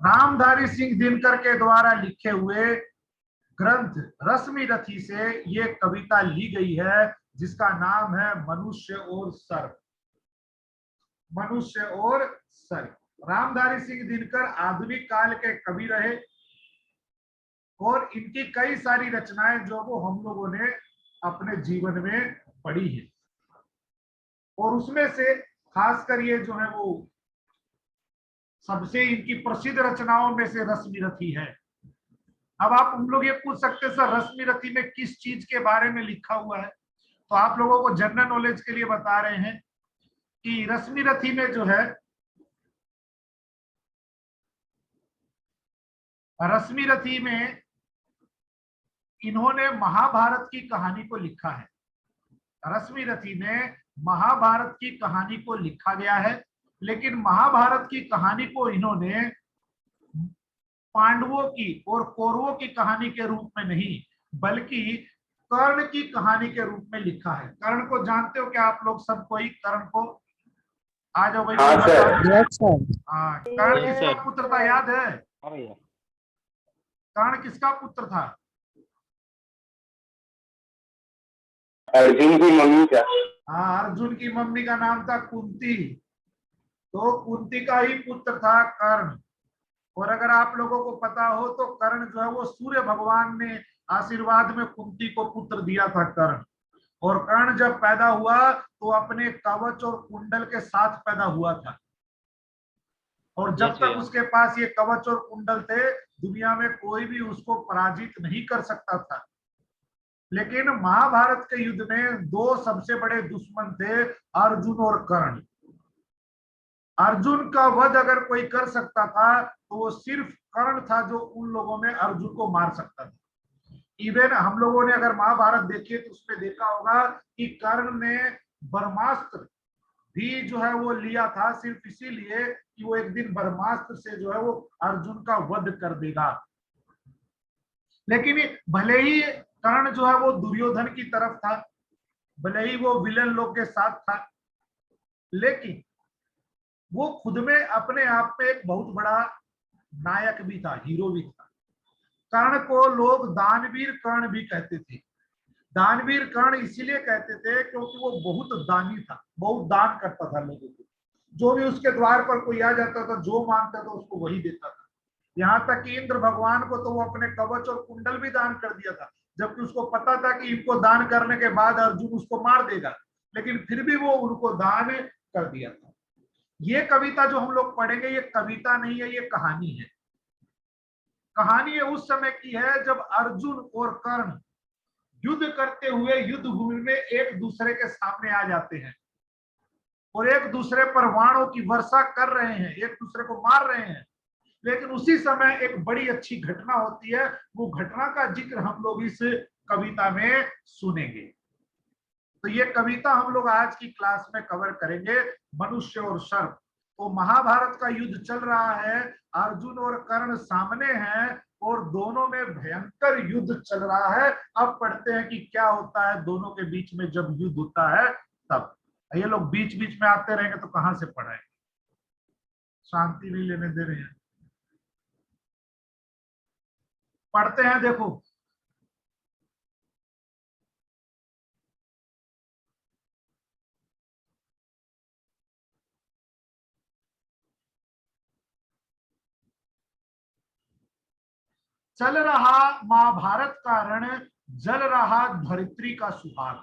रामधारी सिंह दिनकर के द्वारा लिखे हुए ग्रंथ रश्मिरथी से ये कविता ली गई है, जिसका नाम है मनुष्य और सर्प। मनुष्य और सर्प। रामधारी सिंह दिनकर आधुनिक काल के कवि रहे और इनकी कई सारी रचनाएं जो वो हम लोगों ने अपने जीवन में पढ़ी है, और उसमें से खासकर ये जो है वो सबसे इनकी प्रसिद्ध रचनाओं में से रश्मिरथी है। अब आप हम लोग ये पूछ सकते हैं सर रश्मिरथी में किस चीज के बारे में लिखा हुआ है, तो आप लोगों को जनरल नॉलेज के लिए बता रहे हैं कि रश्मिरथी में जो है, रश्मिरथी में इन्होंने महाभारत की कहानी को लिखा है। रश्मिरथी में महाभारत की कहानी को लिखा गया है, लेकिन महाभारत की कहानी को इन्होंने पांडवों की और कौरवों की कहानी के रूप में नहीं, बल्कि कर्ण की कहानी के रूप में लिखा है। कर्ण को जानते हो क्या आप लोग सब? कोई कर्ण को? आ जाओ भाई। कर्ण किसका पुत्र था, याद है? कर्ण किसका पुत्र था? अर्जुन की मम्मी का। हाँ, अर्जुन की मम्मी का नाम था कुंती, तो कुंती का ही पुत्र था कर्ण। और अगर आप लोगों को पता हो तो कर्ण जो है वो सूर्य भगवान ने आशीर्वाद में कुंती को पुत्र दिया था कर्ण। और कर्ण जब पैदा हुआ तो अपने कवच और कुंडल के साथ पैदा हुआ था, और जब तक उसके पास ये कवच और कुंडल थे दुनिया में कोई भी उसको पराजित नहीं कर सकता था। लेकिन महाभारत के युद्ध में दो सबसे बड़े दुश्मन थे, अर्जुन और कर्ण। अर्जुन का वध अगर कोई कर सकता था तो वो सिर्फ कर्ण था जो उन लोगों में अर्जुन को मार सकता था। इवन हम लोगों ने अगर महाभारत देखी तो उसमें देखा होगा कि कर्ण ने ब्रह्मास्त्र भी जो है वो लिया था, सिर्फ इसीलिए कि वो एक दिन ब्रह्मास्त्र से जो है वो अर्जुन का वध कर देगा। लेकिन भले ही कर्ण जो है वो दुर्योधन की तरफ था, भले ही वो विलन लोग के साथ था, लेकिन वो खुद में अपने आप में एक बहुत बड़ा नायक भी था, हीरो भी था। कर्ण को लोग दानवीर कर्ण भी कहते थे। दानवीर कर्ण इसीलिए कहते थे क्योंकि वो बहुत दानी था, बहुत दान करता था लोगों को। जो भी उसके द्वार पर कोई आ जाता था, जो मांगता था उसको वही देता था। यहाँ तक कि इंद्र भगवान को तो वो अपने कवच और कुंडल भी दान कर दिया था, जबकि उसको पता था कि इनको दान करने के बाद अर्जुन उसको मार देगा, लेकिन फिर भी वो उनको दान कर दिया था। ये कविता जो हम लोग पढ़ेंगे ये कविता नहीं है, ये कहानी है। कहानी ये उस समय की है जब अर्जुन और कर्ण युद्ध करते हुए युद्ध भूमि में एक दूसरे के सामने आ जाते हैं और एक दूसरे पर वाणों की वर्षा कर रहे हैं, एक दूसरे को मार रहे हैं। लेकिन उसी समय एक बड़ी अच्छी घटना होती है, वो घटना का जिक्र हम लोग इस कविता में सुनेंगे। तो ये कविता हम लोग आज की क्लास में कवर करेंगे, मनुष्य और सर्प। तो महाभारत का युद्ध चल रहा है, अर्जुन और कर्ण सामने हैं और दोनों में भयंकर युद्ध चल रहा है। अब पढ़ते हैं कि क्या होता है दोनों के बीच में जब युद्ध होता है तब। ये लोग बीच बीच में आते रहेंगे तो कहां से पढ़ाएंगे, शांति नहीं लेने दे रहे हैं। पढ़ते हैं, देखो। चल रहा महाभारत का रण, जल रहा धरित्री का सुहाग।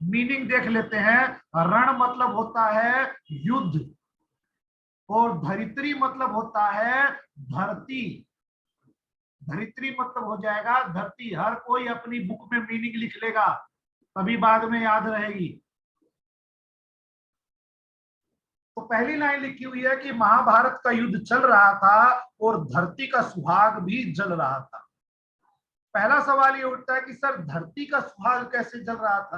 मीनिंग देख लेते हैं। रण मतलब होता है युद्ध, और धरित्री मतलब होता है धरती। धरित्री मतलब हो जाएगा धरती। हर कोई अपनी बुक में मीनिंग लिख लेगा, तभी बाद में याद रहेगी। तो पहली लाइन लिखी हुई है कि महाभारत का युद्ध चल रहा था और धरती का सुहाग भी जल रहा था। पहला सवाल ये उठता है कि सर धरती का सुहाग कैसे जल रहा था?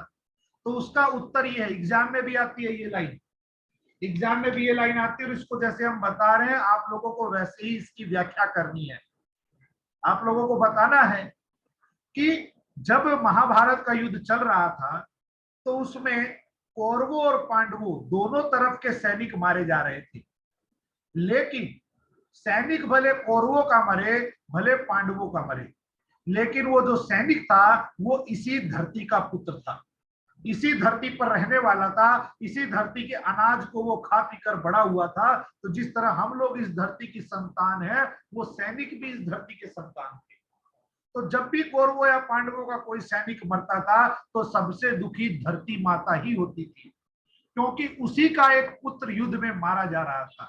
तो उसका उत्तर ये है, एग्जाम में भी आती है ये लाइन। एग्जाम में भी ये लाइन आती है और इसको जैसे हम बता रहे हैं आप लोगों को वैसे ही इसकी व्याख्या करनी है। आप लोगों को बताना है कि जब महाभारत का युद्ध चल रहा था तो उसमें कौरवों और पांडवों दोनों तरफ के सैनिक मारे जा रहे थे, लेकिन सैनिक भले कौरवों का मरे, भले पांडवों का मरे, लेकिन वो जो सैनिक था वो इसी धरती का पुत्र था, इसी धरती पर रहने वाला था, इसी धरती के अनाज को वो खा पी कर बड़ा हुआ था। तो जिस तरह हम लोग इस धरती की संतान है, वो सैनिक भी इस धरती के संतान थे। तो जब भी कौरवों या पांडवों का कोई सैनिक मरता था तो सबसे दुखी धरती माता ही होती थी, क्योंकि उसी का एक पुत्र युद्ध में मारा जा रहा था।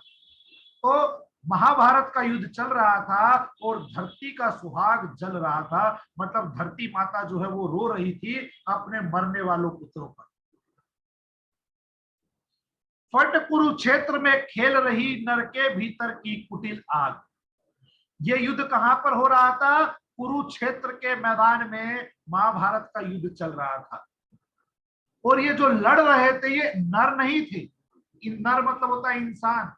तो महाभारत का युद्ध चल रहा था और धरती का सुहाग जल रहा था, मतलब धरती माता जो है वो रो रही थी अपने मरने वालों पुत्रों पर। फट कुरुक्षेत्र में खेल रही नर के भीतर की कुटिल आग। ये युद्ध कहां पर हो रहा था? कुरुक्षेत्र के मैदान में महाभारत का युद्ध चल रहा था। और ये जो लड़ रहे थे ये नर नहीं थे। नर मतलब होता है इंसान।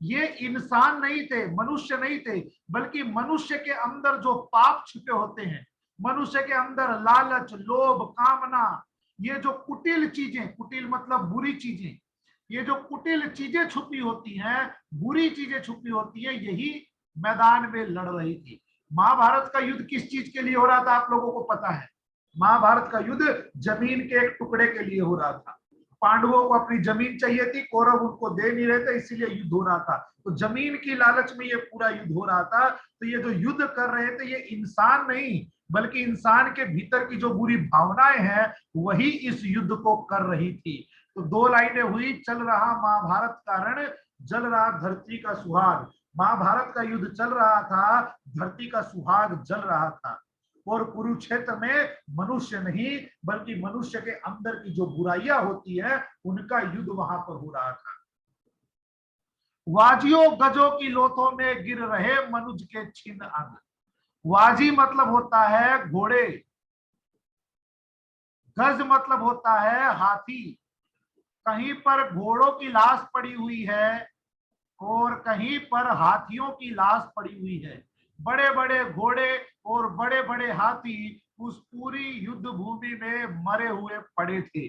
ये इंसान नहीं थे, मनुष्य नहीं थे, बल्कि मनुष्य के अंदर जो पाप छुपे होते हैं, मनुष्य के अंदर लालच, लोभ, कामना, ये जो कुटिल चीजें, कुटिल मतलब बुरी चीजें, ये जो कुटिल चीजें छुपी होती हैं, बुरी चीजें छुपी होती है, यही मैदान में लड़ रही थी। महाभारत का युद्ध किस चीज के लिए हो रहा था आप लोगों को पता है? महाभारत का युद्ध जमीन के एक टुकड़े के लिए हो रहा था। पांडवों को अपनी जमीन चाहिए थी, कौरव उनको दे नहीं रहे थे, इसीलिए युद्ध हो रहा था। तो जमीन की लालच में ये पूरा युद्ध हो रहा था। तो ये जो युद्ध कर रहे थे ये इंसान नहीं, बल्कि इंसान के भीतर की जो बुरी भावनाएं हैं वही इस युद्ध को कर रही थी। तो दो लाइनें हुई, चल रहा महाभारत का रण, जल रहा धरती का सुहाग। महाभारत का युद्ध चल रहा था, धरती का सुहाग जल रहा था। और कुरुक्षेत्र में मनुष्य नहीं, बल्कि मनुष्य के अंदर की जो बुराइयां होती है उनका युद्ध वहां पर हो रहा था। वाजियों गजों की लोथों में गिर रहे मनुज के छिन्न अंग। वाजी मतलब होता है घोड़े, गज मतलब होता है हाथी। कहीं पर घोड़ों की लाश पड़ी हुई है और कहीं पर हाथियों की लाश पड़ी हुई है। बड़े बड़े घोड़े और बड़े बड़े हाथी उस पूरी युद्ध भूमि में मरे हुए पड़े थे।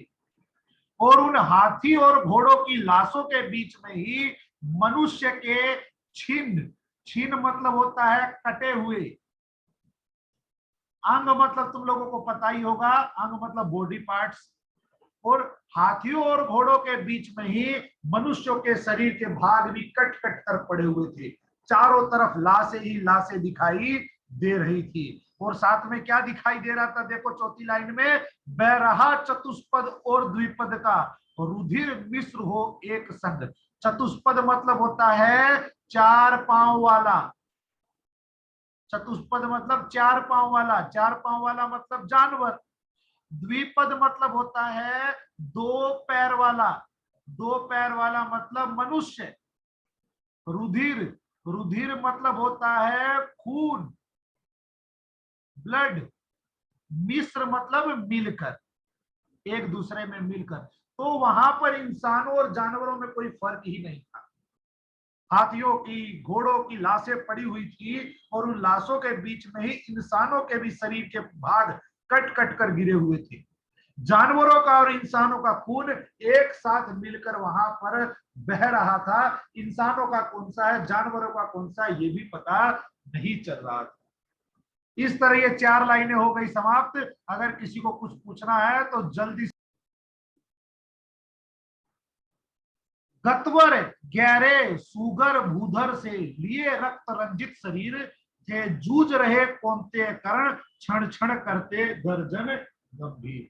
और उन हाथी और घोड़ों की लाशों के बीच में ही मनुष्य के छिन्न, छिन्न मतलब होता है कटे हुए, अंग मतलब तुम लोगों को पता ही होगा, अंग मतलब बॉडी पार्ट्स। और हाथियों और घोड़ों के बीच में ही मनुष्यों के शरीर के भाग भी कट कट कर पड़े हुए थे। चारों तरफ लाशें ही लाशें दिखाई दे रही थी। और साथ में क्या दिखाई दे रहा था? देखो चौथी लाइन में, बह रहा चतुष्पद और द्विपद का, रुधिर मिश्र हो एक संग। चतुष्पद मतलब होता है चार पांव वाला, चतुष्पद मतलब चार पांव वाला, चार पांव वाला मतलब जानवर। द्विपद मतलब होता है दो पैर वाला, दो पैर वाला मतलब मनुष्य। रुधिर, रुधिर मतलब होता है खून, ब्लड। मिश्र मतलब मिलकर, एक दूसरे में मिलकर। तो वहां पर इंसानों और जानवरों में कोई फर्क ही नहीं था। हाथियों की, घोड़ों की लाशें पड़ी हुई थी और उन लाशों के बीच में ही इंसानों के भी शरीर के भाग कट कट कर गिरे हुए थे। जानवरों का और इंसानों का खून एक साथ मिलकर वहां पर बह रहा था। इंसानों का कौन सा है, जानवरों का कौन सा है, ये भी पता नहीं चल रहा था। इस तरह ये चार लाइनें हो गई समाप्त। अगर किसी को कुछ पूछना है तो जल्दी। गतवर गहरे सुगर भूधर से लिए रक्त रंजित शरीर थे, जूझ रहे कौनते कर्ण क्षण क्षण करते गर्जन गंभीर।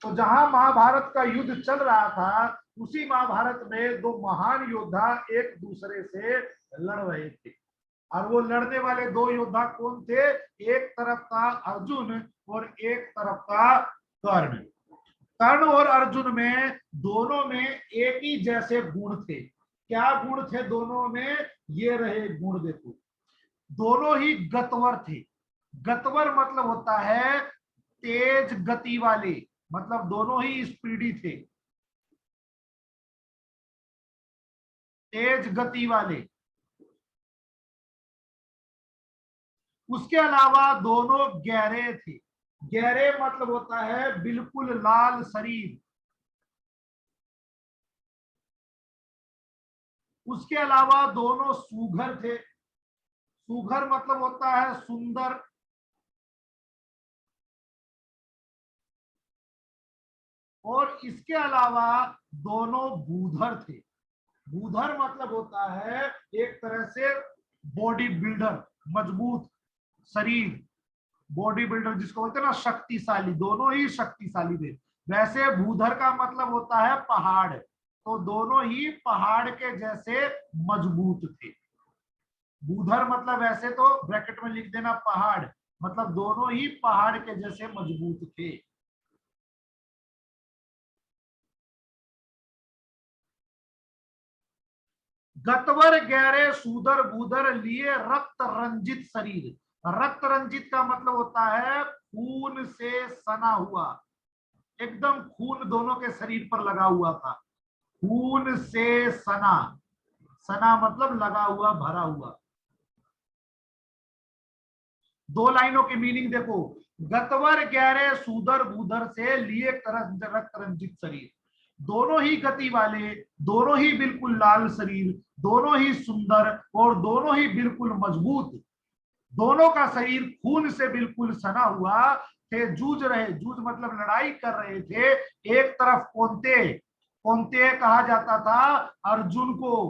तो जहां महाभारत का युद्ध चल रहा था उसी महाभारत में दो महान योद्धा एक दूसरे से लड़ रहे थे। और वो लड़ने वाले दो योद्धा कौन थे? एक तरफ था अर्जुन और एक तरफ था कर्ण। कर्ण और अर्जुन में दोनों में एक ही जैसे गुण थे। क्या गुण थे दोनों में? ये रहे गुण, देखो दोनों ही गतवर थे। गतवर मतलब होता है तेज गति वाले, मतलब दोनों ही स्पीडी थे, तेज गति वाले। उसके अलावा दोनों गहरे थे। गहरे मतलब होता है बिल्कुल लाल शरीर। उसके अलावा दोनों सुघर थे। सुघर मतलब होता है सुंदर, और इसके अलावा दोनों बूधर थे। बूधर मतलब होता है एक तरह से बॉडी बिल्डर, मजबूत शरीर, बॉडी बिल्डर जिसको बोलते हैं ना, शक्तिशाली, दोनों ही शक्तिशाली थे। वैसे भूधर का मतलब होता है पहाड़, तो दोनों ही पहाड़ के जैसे मजबूत थे। भूधर मतलब वैसे तो ब्रैकेट में लिख देना पहाड़, मतलब दोनों ही पहाड़ के जैसे मजबूत थे। गतवर गहरे सूदर भूधर लिए रक्त रंजित शरीर। रक्त रंजित का मतलब होता है खून से सना हुआ, एकदम खून दोनों के शरीर पर लगा हुआ था। खून से सना, सना मतलब लगा हुआ, भरा हुआ। दो लाइनों की मीनिंग देखो, गतवर गहरे सूदर भूधर से लिए रक्त रंजित शरीर, दोनों ही गति वाले, दोनों ही बिल्कुल लाल शरीर, दोनों ही सुंदर और दोनों ही बिल्कुल मजबूत, दोनों का शरीर खून से बिल्कुल सना हुआ थे। जूझ रहे, जूझ मतलब लड़ाई कर रहे थे। एक तरफ कौनते, कौनते कहा जाता था अर्जुन को,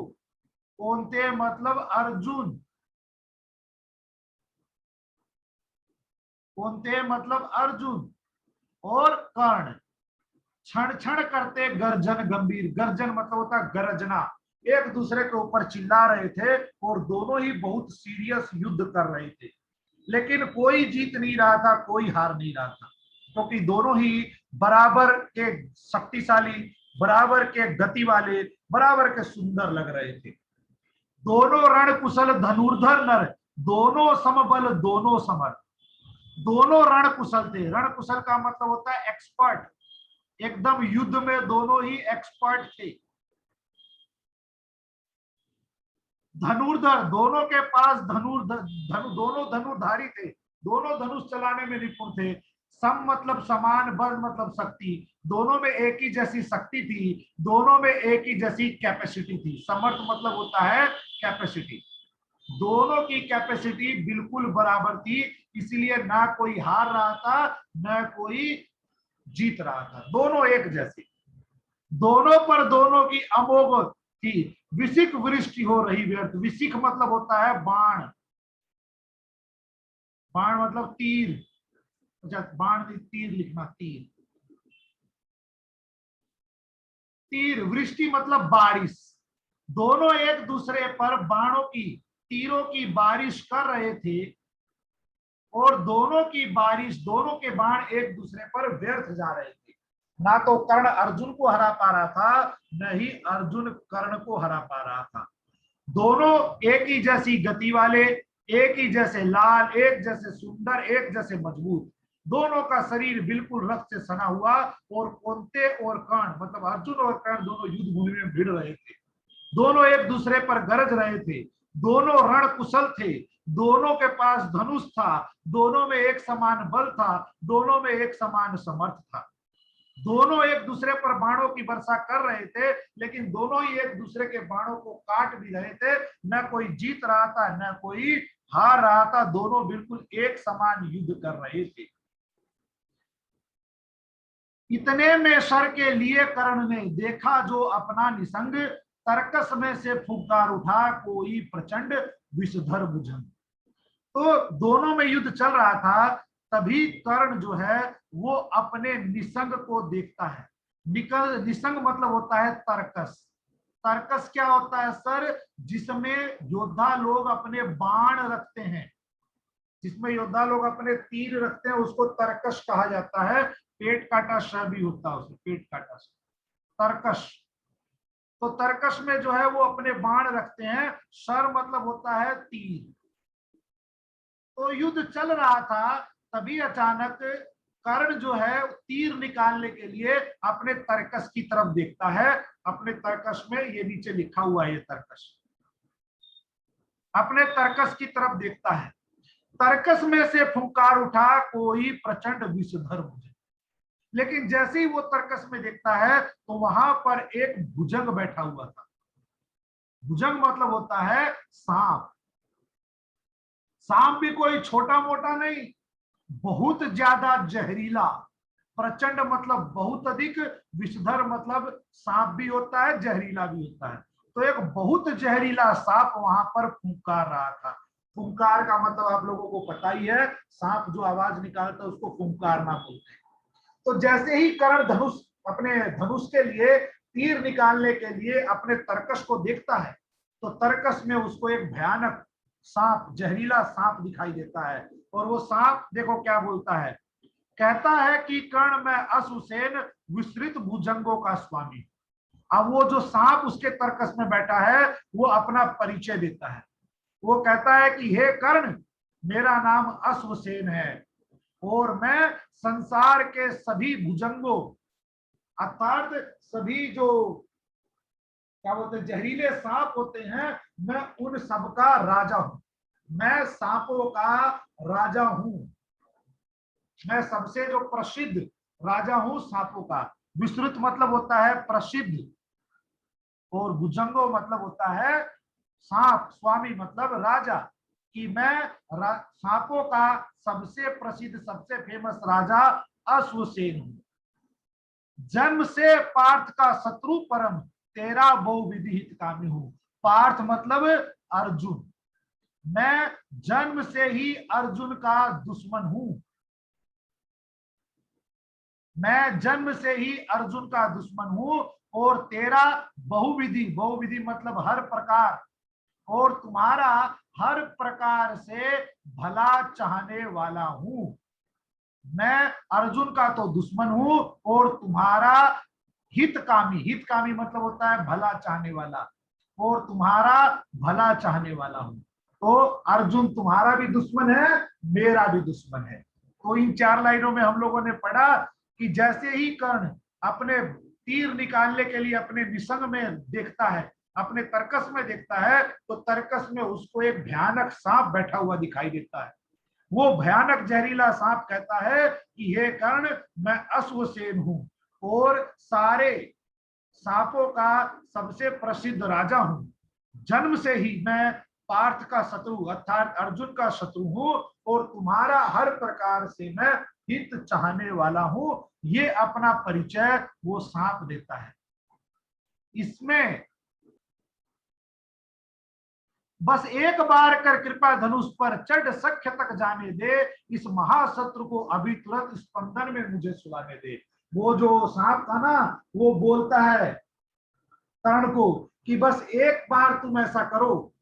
कौनते मतलब अर्जुन, कौनते मतलब अर्जुन, और कर्ण क्षण क्षण करते गर्जन गंभीर, गर्जन मतलब होता है गरजना, एक दूसरे के ऊपर चिल्ला रहे थे और दोनों ही बहुत सीरियस युद्ध कर रहे थे। लेकिन कोई जीत नहीं रहा था, कोई हार नहीं रहा था, क्योंकि दोनों ही बराबर के शक्तिशाली, बराबर के गति वाले, बराबर के सुंदर लग रहे थे। दोनों रण कुशल धनुर्धर नर, दोनों समबल दोनों समर, दोनों रण कुशल थे। रण कुशल का मतलब होता है एक्सपर्ट, एकदम युद्ध में दोनों ही एक्सपर्ट थे। धनुर्धर, दोनों के पास दोनों धनुर्धारी थे, दोनों धनुष चलाने में निपुण थे। सम मतलब समान, बल मतलब शक्ति, दोनों में एक ही जैसी शक्ति थी, दोनों में एक ही जैसी कैपेसिटी थी। समर्थ मतलब होता है कैपेसिटी, दोनों की कैपेसिटी बिल्कुल बराबर थी, इसलिए ना कोई हार रहा था ना कोई जीत रहा था, दोनों एक जैसे। दोनों पर दोनों की अमोघ थी, विशिख वृष्टि हो रही व्यर्थ। विशिख मतलब होता है बाण, बाण मतलब तीर, अच्छा बाण तीर लिखना, तीर, तीर, वृष्टि मतलब बारिश। दोनों एक दूसरे पर बाणों की, तीरों की बारिश कर रहे थे, और दोनों की बारिश, दोनों के बाण एक दूसरे पर व्यर्थ जा रहे थे। ना तो कर्ण अर्जुन को हरा पा रहा था, न ही अर्जुन कर्ण को हरा पा रहा था। दोनों एक ही जैसी गति वाले, एक ही जैसे लाल, एक जैसे सुंदर, एक जैसे मजबूत, दोनों का शरीर बिल्कुल रक्त से सना हुआ। और कौनते और कर्ण मतलब अर्जुन और कर्ण दोनों युद्ध भूमि में भिड़ रहे थे, दोनों एक दूसरे पर गरज रहे थे, दोनों रण कुशल थे, दोनों के पास धनुष था, दोनों में एक समान बल था, दोनों में एक समान समर्थ था। दोनों एक दूसरे पर बाणों की वर्षा कर रहे थे, लेकिन दोनों ही एक दूसरे के बाणों को काट भी रहे थे। न कोई जीत रहा था न कोई हार रहा था, दोनों बिल्कुल एक समान युद्ध कर रहे थे। इतने में सर के लिए कर्ण ने देखा जो अपना निसंग, तर्कस में से फुंकार उठा कोई प्रचंड विषधर भुजंग। तो दोनों में युद्ध चल रहा था, तभी कर्ण जो है वो अपने निसंग को देखता है। निसंग मतलब होता है तर्कस। तर्कस क्या होता है सर? जिसमें योद्धा लोग अपने बाण रखते हैं, जिसमें योद्धा लोग अपने तीर रखते हैं, उसको तर्कस कहा जाता है। पेट काटा श भी होता है उसे, पेट काटा श, तर्कस। तो तर्कस में जो है वो अपने बाण रखते हैं, शर मतलब होता है तीर। तो युद्ध चल रहा था, तभी अचानक कर्ण जो है तीर निकालने के लिए अपने तर्कस की तरफ देखता है। अपने तर्कस में ये नीचे लिखा हुआ है, ये तर्कस, अपने तर्कस की तरफ देखता है। तर्कस में से फुंकार उठा कोई प्रचंड विषधर भुजंग। लेकिन जैसे ही वो तर्कस में देखता है तो वहां पर एक भुजंग बैठा हुआ था। भुजंग मतलब होता है सांप। सांप भी कोई छोटा मोटा नहीं, बहुत ज्यादा जहरीला। प्रचंड मतलब बहुत अधिक, विषधर मतलब सांप भी होता है, जहरीला भी होता है। तो एक बहुत जहरीला सांप वहां पर फुंकार रहा था। फुंकार का मतलब आप लोगों को पता ही है, सांप जो आवाज निकालता है उसको फुंकारना बोलते हैं। तो जैसे ही कर्ण धनुष, अपने धनुष के लिए तीर निकालने के लिए अपने तरकश को देखता है, तो तरकश में उसको एक भयानक सांप, जहरीला सांप दिखाई देता है। और वो सांप देखो क्या बोलता है, कहता है कि कर्ण मैं अश्वसेन विस्तृत भुजंगों का स्वामी। अब वो जो सांप उसके तरकस में बैठा है वो अपना परिचय देता है। वो कहता है कि हे कर्ण, मेरा नाम अश्वसेन है और मैं संसार के सभी भुजंगों, अर्थात सभी जो क्या बोलते हैं जहरीले सांप होते हैं, मैं उन सबका राजा हूं। मैं सांपों का राजा हूं। मैं सबसे जो प्रसिद्ध राजा हूं सांपों का। विस्तृत मतलब होता है प्रसिद्ध, और भुजंगो मतलब होता है सांप, स्वामी मतलब राजा। कि मैं सांपों का सबसे प्रसिद्ध, सबसे फेमस राजा अश्वसेन हूं। जन्म से पार्थ का शत्रु परम, तेरा बहुविधि हितकामी हूं। पार्थ मतलब अर्जुन। मैं जन्म से ही अर्जुन का दुश्मन हूं। मैं जन्म से ही अर्जुन का दुश्मन हूं और तेरा बहुविधि, बहुविधि मतलब हर प्रकार, और तुम्हारा हर प्रकार से भला चाहने वाला हूं। मैं अर्जुन का तो दुश्मन हूं और तुम्हारा हितकामी, हितकामी मतलब होता है भला चाहने वाला, और तुम्हारा भला चाहने वाला हूं। तो अर्जुन तुम्हारा भी दुश्मन है, मेरा भी दुश्मन है। तो इन 4 लाइनों में हम लोगों ने पढ़ा कि जैसे ही कर्ण अपने तीर निकालने के लिए अपने निसंग में देखता है, अपने तरकस में देखता है, तो तरकस में उसको एक भयानक सांप बैठा हुआ दिखाई देता है। वो भयानक जहरीला सांप कहता है कि हे कर्ण, मैं अश्वसेन हूं और सारे सांपों का सबसे प्रसिद्ध राजा हूं। जन्म से ही मैं पार्थ का शत्रु अर्थात अर्जुन का शत्रु हूं और तुम्हारा हर प्रकार से मैं हित चाहने वाला हूं। ये अपना परिचय वो सांप देता है। इसमें बस एक बार कर कृपा धनुष पर चढ़ सख्य तक जाने दे, इस महाशत्रु को अभी तुरंत स्पंदन में मुझे सुलाने दे। वो जो सांप था ना, वो बोलता है कर्ण को कि बस एक बार तुम ऐसा करो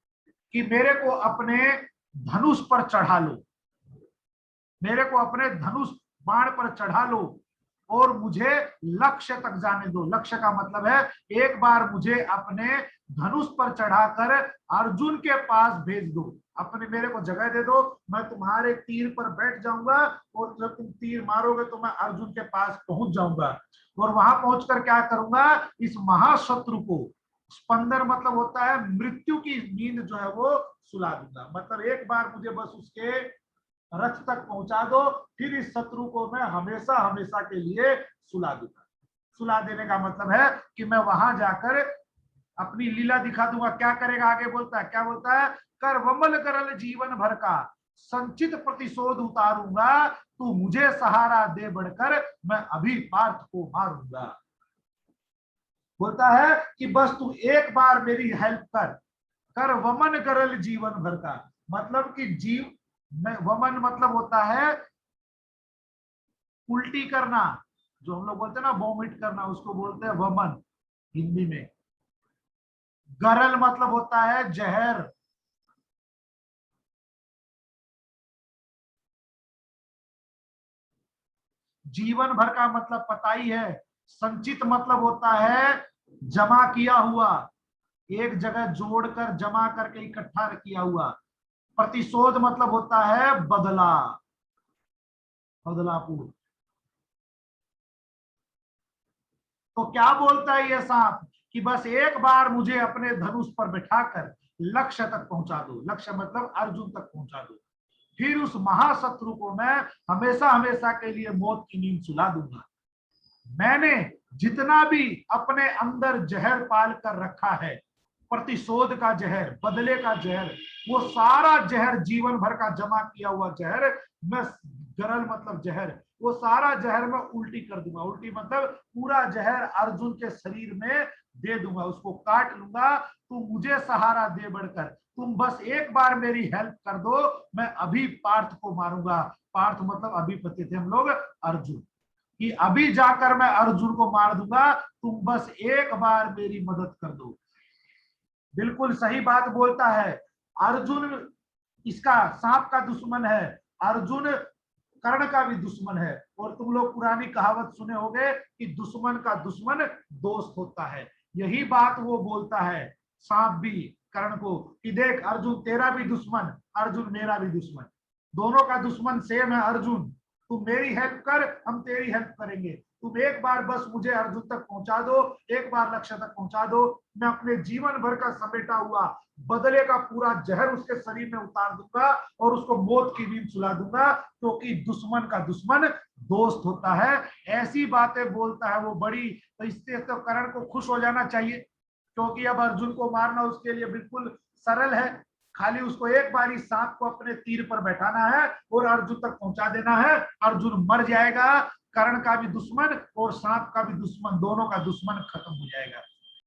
कि मेरे को अपने धनुष पर चढ़ा लो, मेरे को अपने धनुष बाण पर चढ़ा लो और मुझे लक्ष्य तक जाने दो। लक्ष्य का मतलब है एक बार मुझे अपने धनुष पर चढ़ाकर अर्जुन के पास भेज दो, अपने मेरे को जगह दे दो, मैं तुम्हारे तीर पर बैठ जाऊंगा और जब तुम तीर मारोगे तो मैं अर्जुन के पास पहुंच जाऊंगा और वहां पहुंचकर क्या करूंगा, इस महाशत्रु को, स्पंदन मतलब होता है मृत्यु की नींद जो है वो सुला दूंगा। मतलब एक बार मुझे बस उसके रथ तक पहुंचा दो, फिर इस शत्रु को मैं हमेशा हमेशा के लिए सुला दूंगा। सुला देने का मतलब है कि मैं वहां जाकर अपनी लीला दिखा दूंगा। क्या करेगा आगे बोलता है, क्या बोलता है, कर वमल करल जीवन भर का संचित प्रतिशोध उतारूंगा, तू मुझे सहारा दे बढ़कर मैं अभी पार्थ को मारूंगा। बोलता है कि बस तू एक बार मेरी हेल्प कर, कर वमन करल जीवन भर का, मतलब कि जीव में वमन मतलब होता है उल्टी करना, जो हम लोग बोलते हैं ना वॉमिट करना, उसको बोलते हैं वमन हिंदी में। गरल मतलब होता है जहर। जीवन भर का मतलब पता ही है। संचित मतलब होता है जमा किया हुआ, एक जगह जोड़कर जमा करके इकट्ठा किया हुआ। प्रतिशोध मतलब होता है बदला, बदलापुर। तो क्या बोलता है ये सांप कि बस एक बार मुझे अपने धनुष पर बिठाकर लक्ष्य तक पहुंचा दो, लक्ष्य मतलब अर्जुन तक पहुंचा दो, फिर उस महाशत्रु को मैं हमेशा हमेशा के लिए मौत की नींद सुला दूंगा। मैंने जितना भी अपने अंदर जहर पाल कर रखा है प्रतिशोध का जहर, बदले का जहर, वो सारा जहर, जीवन भर का जमा किया हुआ जहर, मैं गरल मतलब जहर, वो सारा जहर मैं उल्टी कर दूंगा। उल्टी मतलब पूरा जहर अर्जुन के शरीर में दे दूंगा, उसको काट लूंगा। तू मुझे सहारा दे बढ़कर, तुम बस एक बार मेरी हेल्प कर दो, मैं अभी पार्थ को मारूंगा। पार्थ मतलब अभी पति थे हम लोग अर्जुन, कि अभी जाकर मैं अर्जुन को मार दूंगा, तुम बस एक बार मेरी मदद कर दो। बिल्कुल सही बात बोलता है अर्जुन। इसका सांप का दुश्मन है अर्जुन, कर्ण का भी दुश्मन है। और तुम लोग पुरानी कहावत सुने होंगे कि दुश्मन का दुश्मन दोस्त होता है। यही बात वो बोलता है सांप भी कर्ण को, कि देख अर्जुन तेरा भी दुश्मन, अर्जुन मेरा भी दुश्मन, दोनों का दुश्मन सेम है अर्जुन। तू मेरी हेल्प कर, हम तेरी हेल्प करेंगे। तुम एक बार बस मुझे अर्जुन तक पहुंचा दो, एक बार लक्ष्य तक पहुंचा दो, मैं अपने जीवन भर का समेटा हुआ बदले का पूरा जहर उसके शरीर में उतार दूंगा और उसको मौत की नींद सुला दूंगा, क्योंकि दुश्मन का दुश्मन दोस्त होता है। ऐसी बातें बोलता है वो बड़ी, तो इससे तो कर्ण को खुश हो जाना चाहिए, क्योंकि अब अर्जुन को मारना उसके लिए बिल्कुल सरल है। खाली उसको एक बार इस सांप को अपने तीर पर बैठाना है और अर्जुन तक पहुंचा देना है, अर्जुन मर जाएगा। कर्ण का भी दुश्मन और सांप का भी दुश्मन, दोनों का दुश्मन खत्म हो जाएगा।